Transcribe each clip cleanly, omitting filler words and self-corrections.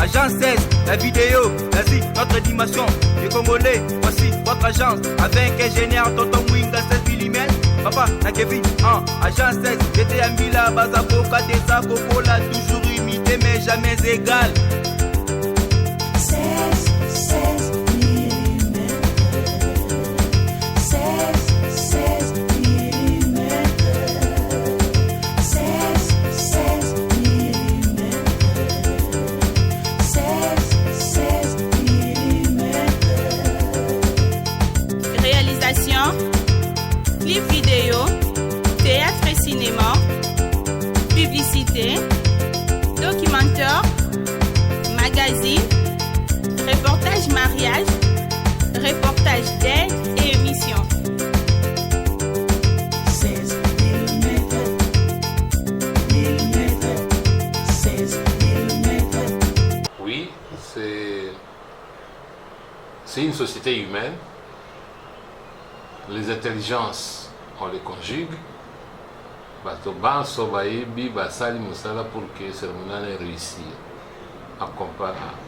Agence 16, la vidéo, vas-y, notre dimension. Les Congolais, voici votre agence. Avec ingénieur Tonton Mwinga 16 mm. Papa, na Kevin, Agence 16, j'étais à Mila, Bazako, Kadesa, Kokola, toujours imité mais jamais égal. 16 mm. 16 mm. 16 mm. 16 mm. Réalisation, clip vidéo, théâtre et cinéma, publicité, documentaire, magazine, reportage mariage, reportage d'aide et émission. 16 mm. 16 mm. Oui, c'est une société humaine. Les intelligences, on les conjugue. Bato banso baebi basali musala pour que le cérémonial réussisse.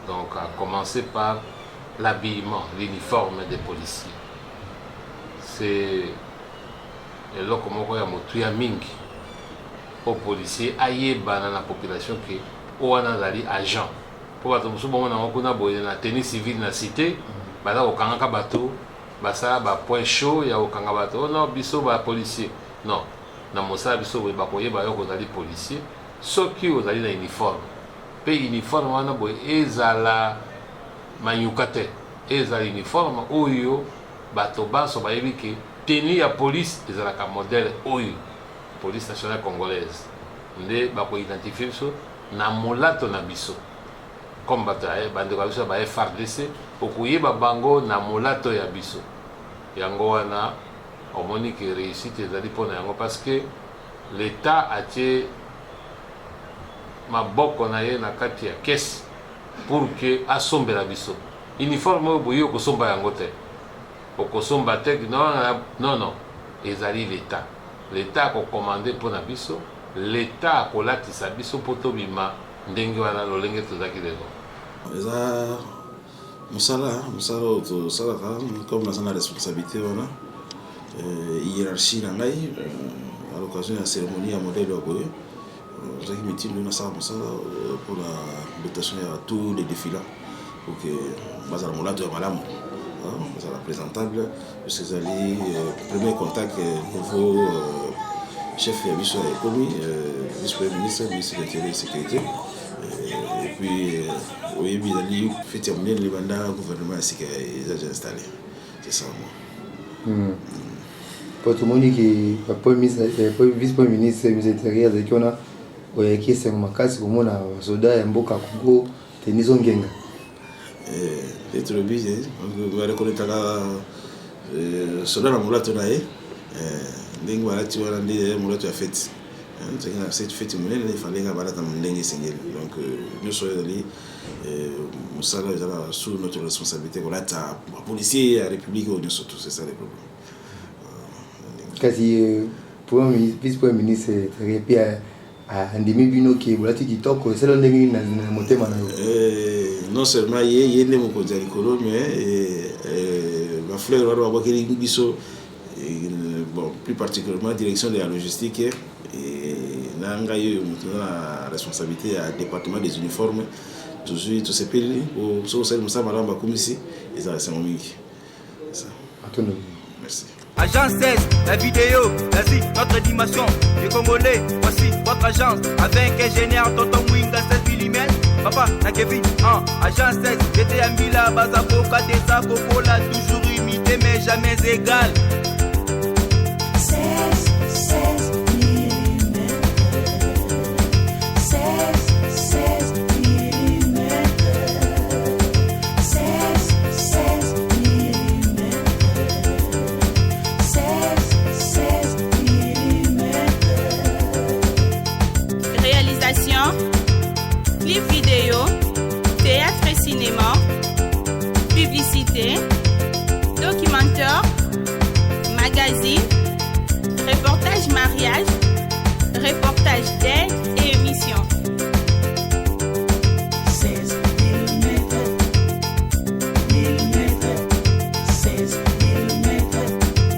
Donc, à commencer par l'habillement, l'uniforme des policiers. C'est là comment il y a motuya mingi aux policiers ayeba dans la population que oana zali agent. Pour bato musu bongo na ngoko na boye na tenue civile na cité, bala okanga bato basala ba point chaud ya okanga bato non biso ba policier. Non. Na mosala biso ba koyeba yo ko zali policier, soki ozali na uniforme. Pe uniforme wana boye ezala manyuka te, ezala uniforme oyo bato baso bayebi ke tenue ya police ezalaka modèle oyo police nationale congolaise nde bako identifier biso na molato na biso comme bato bandeko biso ba FARDC okoyeba bango na molato ya biso yango wana omoni ke réussite ezali mpona yango parce que l'état atie maboko na ye na kati ya kesi pour que asombela biso uniforme oyo boye okosomba yango te okosomba te non ezali l'état akokomande mpona biso l'état akolatisa biso mpo tobima ndenge wana lolenge tozalaki lelo eza mosala oyo tosalaka comme naza na responsabilité wana hiérarchie na ngai à l'occasion de la cérémonie à modèle de boye j'ai mis une mosala pour la dotation à tous les défilants pour que bazala molato ya malamu bazala présentable ces alliés premier contact nouveau chef ya biso ya ekomi vice-premier ministre de l'Intérieur et sécurité et puis oyebi ezali feti ya monene libanda gouvernement ya sika eza déjà installé c'est ça moi. Po tomoni ki vice-premier ministre de l'Intérieur azalaki wana oyaki esengo makasi komona basoda ya mboka Congo tenizo ngenga etolobi barekonetaka soda na molato na ye ndenge balati wana nde molato ya feti nzenge na feti monene efalenga balata ndenge esengeli donc nyonso oyo ezali mosala ezala sous notre responsabilité kolata bapolisier ya république oyo nyonso tout c'est ça le problème kasi vice-premier ministre epi andimi bino ke bolati kitoko esala ndenge nini na motema na yo non seulement ye nde mokonzi ya likolo mais bafleur wana babwakeli biso bon plus particulièrement direction de la logistique na ngai oyo moto na responsabilité ya département des uniformes tozwi tosepeli soki osali mosala malamu bakomisi ezala esengo mingi merci. Agence 16, la vidéo, vas-y, notre dimension. Les Congolais, voici votre agence. Avec ingénieur Tonton Mwinga 16 mm. Papa, na Kevin, Agence 16, j'étais à Mila, Bazako, Kadesa, Kokola, toujours imité mais jamais égal.